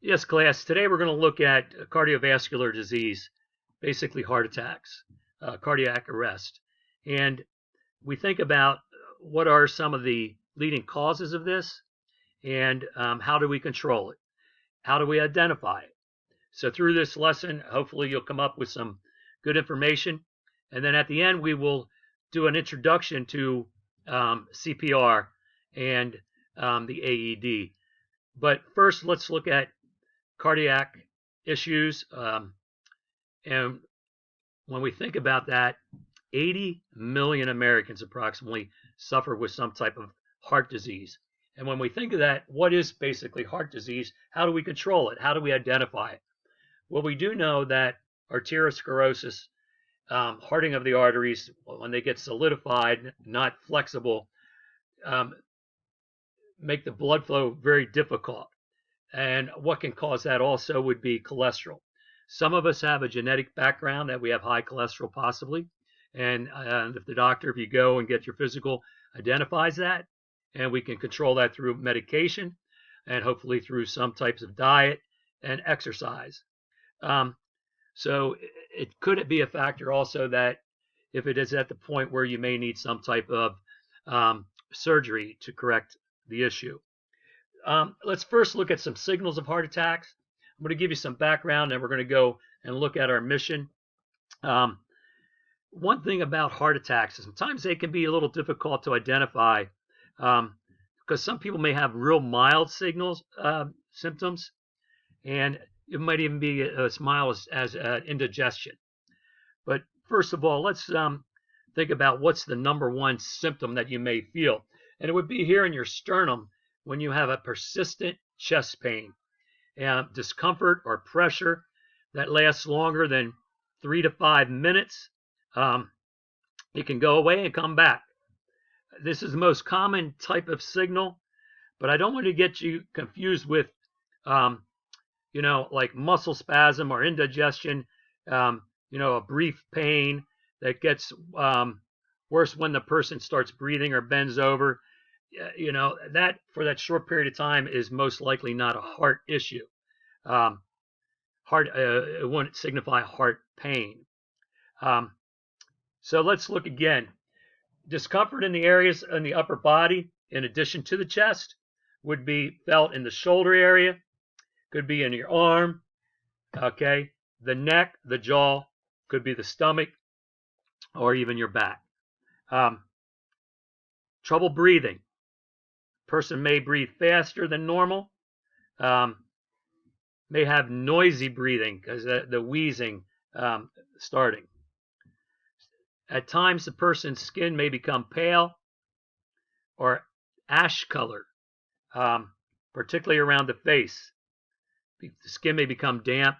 Yes, class. Today we're going to look at cardiovascular disease, basically heart attacks, cardiac arrest. And we think about what are some of the leading causes of this and how do we control it? How do we identify it? So through this lesson, hopefully you'll come up with some good information. And then at the end, we will do an introduction to CPR and the AED. But first, let's look at cardiac issues. And when we think about that, 80 million Americans approximately suffer with some type of heart disease. And when we think of that, what is basically heart disease? How do we control it? How do we identify it? Well, we do know that arteriosclerosis, hardening of the arteries, when they get solidified, not flexible, make the blood flow very difficult. And what can cause that also would be cholesterol. Some of us have a genetic background that we have high cholesterol possibly. And if the doctor, if you go and get your physical, identifies that, and we can control that through medication and hopefully through some types of diet and exercise. So it could be a factor also that if it is at the point where you may need some type of surgery to correct the issue. Let's first look at some signals of heart attacks. I'm going to give you some background, and we're going to go and look at our mission. One thing about heart attacks is sometimes they can be a little difficult to identify because some people may have real mild symptoms, and it might even be as mild as indigestion. But first of all, let's think about what's the number one symptom that you may feel. And it would be here in your sternum when you have a persistent chest pain, discomfort or pressure that lasts longer than 3 to 5 minutes. It can go away and come back. This is the most common type of signal, but I don't want to get you confused with, like muscle spasm or indigestion, a brief pain that gets worse when the person starts breathing or bends over. That for that short period of time is most likely not a heart issue. It wouldn't signify heart pain. So let's look again. Discomfort in the areas in the upper body, in addition to the chest, would be felt in the shoulder area, could be in your arm, okay, the neck, the jaw, could be the stomach, or even your back. Trouble breathing. Person may breathe faster than normal, may have noisy breathing because the wheezing starting. At times, the person's skin may become pale or ash color, particularly around the face. The skin may become damp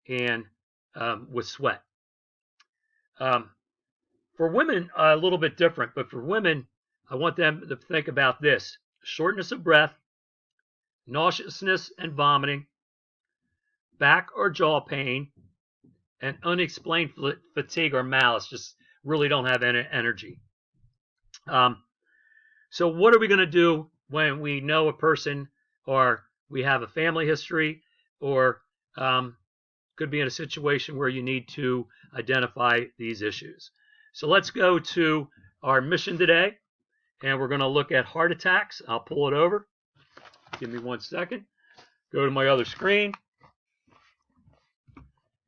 and with sweat. For women, a little bit different, but for women, I want them to think about this: shortness of breath, nauseousness and vomiting, back or jaw pain, and unexplained fatigue or malaise, just really don't have any energy. So what are we going to do when we know a person or we have a family history or could be in a situation where you need to identify these issues? So let's go to our mission today, and we're going to look at heart attacks. I'll pull it over. Give me 1 second. Go to my other screen,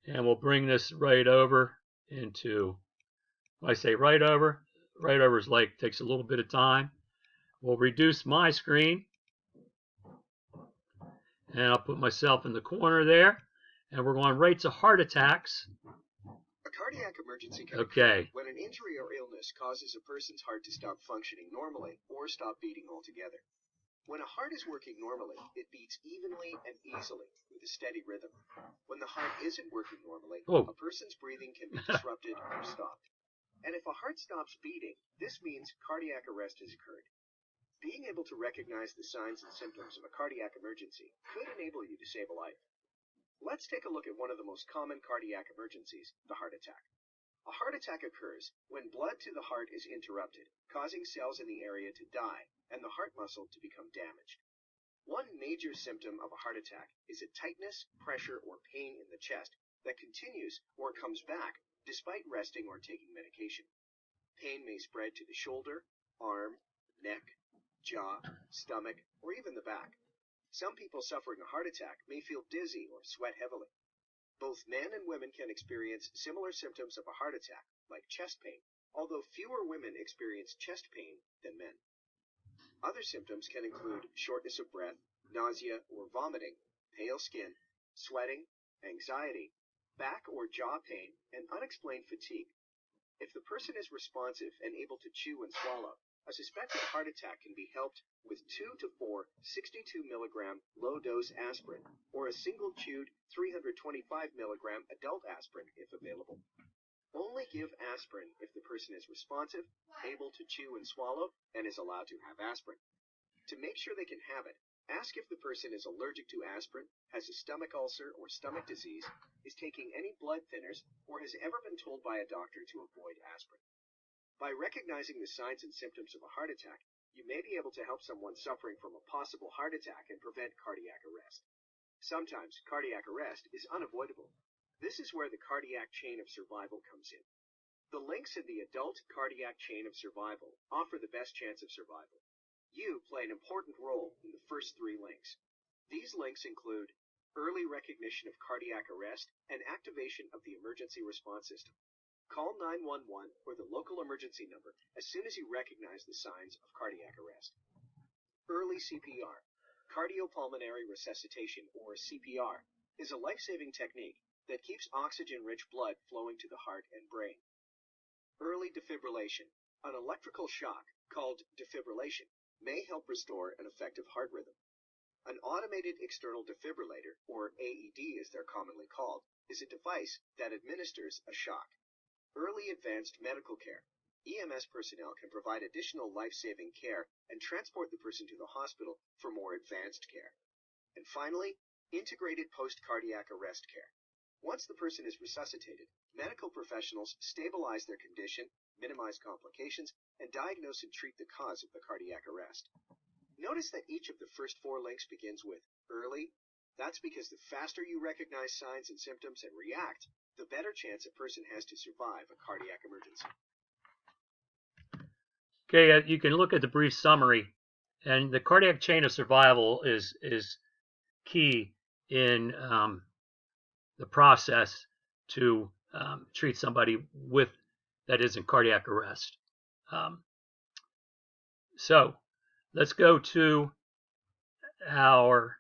and we'll bring this right over into, when I say right over is like takes a little bit of time. We'll reduce my screen, and I'll put myself in the corner there, and we're going right to heart attacks. A cardiac emergency can occur when an injury or illness causes a person's heart to stop functioning normally or stop beating altogether. When a heart is working normally, it beats evenly and easily with a steady rhythm. When the heart isn't working normally, a person's breathing can be disrupted or stopped. And if a heart stops beating, this means cardiac arrest has occurred. Being able to recognize the signs and symptoms of a cardiac emergency could enable you to save a life. Let's take a look at one of the most common cardiac emergencies, the heart attack. A heart attack occurs when blood to the heart is interrupted, causing cells in the area to die and the heart muscle to become damaged. One major symptom of a heart attack is a tightness, pressure, or pain in the chest that continues or comes back despite resting or taking medication. Pain may spread to the shoulder, arm, neck, jaw, stomach, or even the back. Some people suffering a heart attack may feel dizzy or sweat heavily. Both men and women can experience similar symptoms of a heart attack, like chest pain, although fewer women experience chest pain than men. Other symptoms can include shortness of breath, nausea or vomiting, pale skin, sweating, anxiety, back or jaw pain, and unexplained fatigue. If the person is responsive and able to chew and swallow, a suspected heart attack can be helped with 2 to 4 62 milligram low-dose aspirin or a single chewed 325 milligram adult aspirin if available. Only give aspirin if the person is responsive, able to chew and swallow, and is allowed to have aspirin. To make sure they can have it, ask if the person is allergic to aspirin, has a stomach ulcer or stomach disease, is taking any blood thinners, or has ever been told by a doctor to avoid aspirin. By recognizing the signs and symptoms of a heart attack, you may be able to help someone suffering from a possible heart attack and prevent cardiac arrest. Sometimes cardiac arrest is unavoidable. This is where the cardiac chain of survival comes in. The links in the adult cardiac chain of survival offer the best chance of survival. You play an important role in the first 3 links. These links include early recognition of cardiac arrest and activation of the emergency response system. Call 911 or the local emergency number as soon as you recognize the signs of cardiac arrest. Early CPR, cardiopulmonary resuscitation, or CPR, is a life-saving technique that keeps oxygen-rich blood flowing to the heart and brain. Early defibrillation, an electrical shock called defibrillation, may help restore an effective heart rhythm. An automated external defibrillator, or AED as they're commonly called, is a device that administers a shock. Early advanced medical care. EMS personnel can provide additional life-saving care and transport the person to the hospital for more advanced care. And finally, integrated post-cardiac arrest care. Once the person is resuscitated, medical professionals stabilize their condition, minimize complications, and diagnose and treat the cause of the cardiac arrest. Notice that each of the first 4 links begins with early. That's because the faster you recognize signs and symptoms and react, the better chance a person has to survive a cardiac emergency. Okay, you can look at the brief summary, and the cardiac chain of survival is key in the process to treat somebody with that is in cardiac arrest. So let's go to our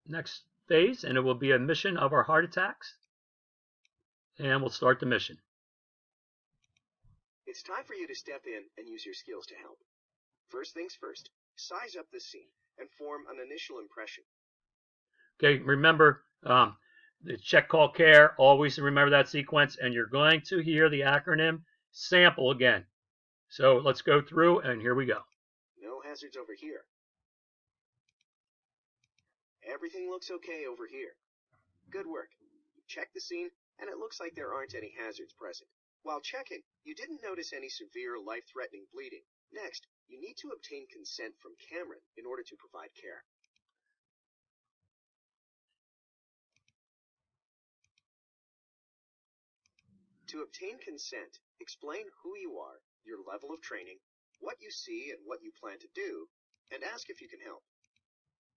next phase, and it will be a mission of our heart attacks, and we'll start the mission. It's time for you to step in and use your skills to help. First things first, size up the scene and form an initial impression. Okay, remember the check, call, care. Always remember that sequence, and you're going to hear the acronym SAMPLE again. So let's go through, and here we go. No hazards over here. Everything looks okay over here. Good work. You checked the scene, and it looks like there aren't any hazards present. While checking, you didn't notice any severe life-threatening bleeding. Next, you need to obtain consent from Cameron in order to provide care. To obtain consent, explain who you are, your level of training, what you see and what you plan to do, and ask if you can help.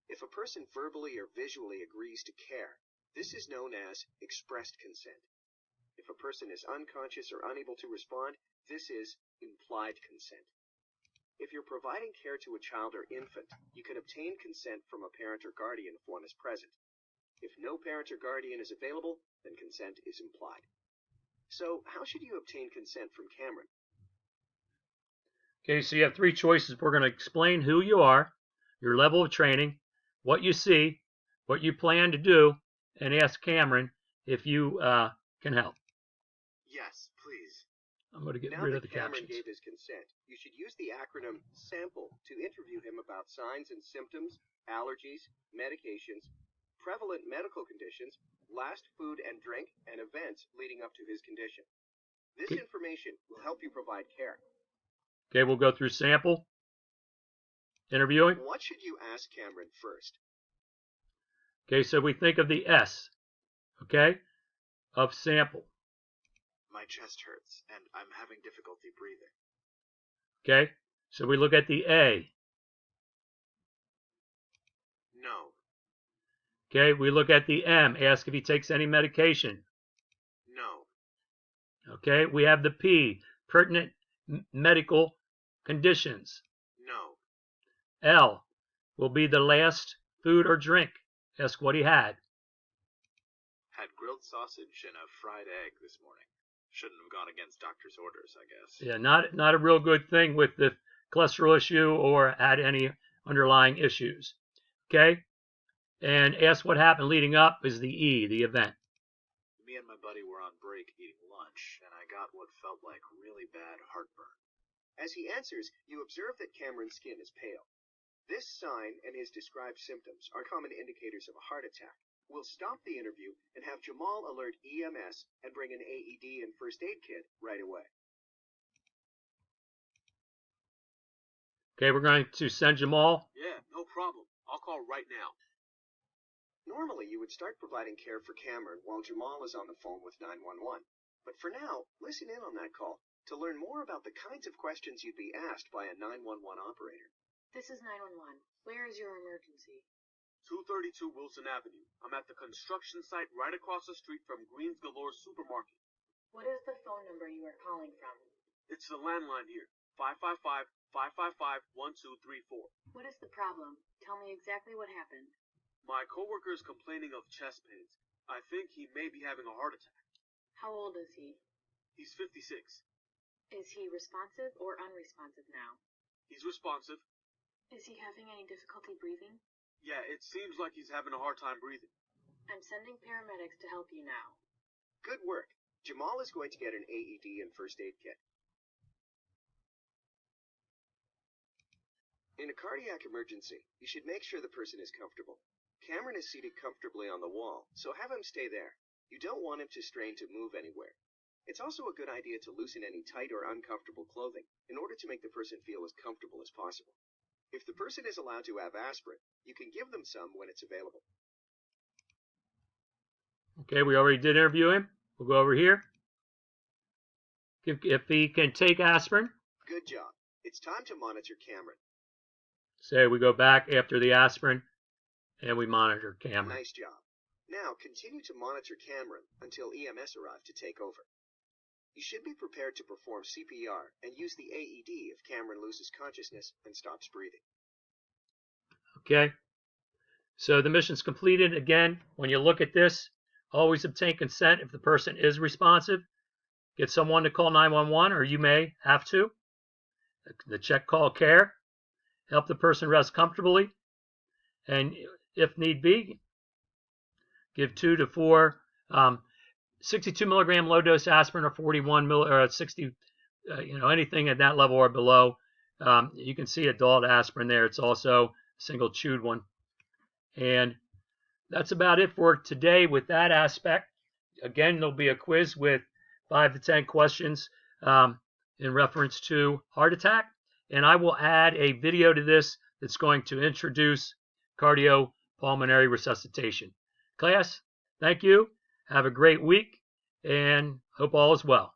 If a person verbally or visually agrees to care, this is known as expressed consent. If a person is unconscious or unable to respond, this is implied consent. If you're providing care to a child or infant, you can obtain consent from a parent or guardian if one is present. If no parent or guardian is available, then consent is implied. So, how should you obtain consent from Cameron? Okay, so you have 3 choices. We're going to explain who you are, your level of training, what you see, what you plan to do, and ask Cameron if you can help. Yes, please. I'm going to get rid of the Cameron captions. gave his consent, you should use the acronym SAMPLE to interview him about signs and symptoms, allergies, medications, prevalent medical conditions, last food and drink, and events leading up to his condition. This information will help you provide care. Okay, we'll go through sample. Interviewing. What should you ask Cameron first? Okay, so we think of the S, okay, of sample. My chest hurts, and I'm having difficulty breathing. Okay, so we look at the A. No. Okay, we look at the M. Ask if he takes any medication. No. Okay, we have the P. Pertinent medical conditions. No. L will be the last food or drink. Ask what he had. Had grilled sausage and a fried egg this morning. Shouldn't have gone against doctor's orders, I guess. Yeah, not a real good thing with the cholesterol issue or had any underlying issues. Okay, and ask what happened leading up is the E, the event. Me and my buddy were on break eating lunch, and I got what felt like really bad heartburn. As he answers, you observe that Cameron's skin is pale. This sign and his described symptoms are common indicators of a heart attack. We'll stop the interview and have Jamal alert EMS and bring an AED and first aid kit right away. Okay, we're going to send Jamal. Yeah, no problem. I'll call right now. Normally, you would start providing care for Cameron while Jamal is on the phone with 911. But for now, listen in on that call to learn more about the kinds of questions you'd be asked by a 911 operator. This is 911. Where is your emergency? 232 Wilson Avenue. I'm at the construction site right across the street from Greens Galore Supermarket. What is the phone number you are calling from? It's the landline here. 555-555-1234. What is the problem? Tell me exactly what happened. My coworker is complaining of chest pains. I think he may be having a heart attack. How old is he? He's 56. Is he responsive or unresponsive now? He's responsive. Is he having any difficulty breathing? Yeah, it seems like he's having a hard time breathing. I'm sending paramedics to help you now. Good work. Jamal is going to get an AED and first aid kit. In a cardiac emergency, you should make sure the person is comfortable. Cameron is seated comfortably on the wall, so have him stay there. You don't want him to strain to move anywhere. It's also a good idea to loosen any tight or uncomfortable clothing in order to make the person feel as comfortable as possible. If the person is allowed to have aspirin, you can give them some when it's available. Okay, we already did interview him. We'll go over here. If he can take aspirin. Good job. It's time to monitor Cameron. Say we go back after the aspirin and we monitor Cameron. Nice job. Now continue to monitor Cameron until EMS arrive to take over. You should be prepared to perform CPR and use the AED if Cameron loses consciousness and stops breathing. Okay, so the mission's completed. Again, when you look at this, always obtain consent if the person is responsive. Get someone to call 911, or you may have to. The check call care. Help the person rest comfortably. And if need be, give 2 to 4 62 milligram low dose aspirin or 41 or 60, anything at that level or below. You can see adult aspirin there. It's also a single chewed one. And that's about it for today with that aspect. Again, there'll be a quiz with 5 to 10 questions in reference to heart attack. And I will add a video to this that's going to introduce cardiopulmonary resuscitation. Class, thank you. Have a great week and hope all is well.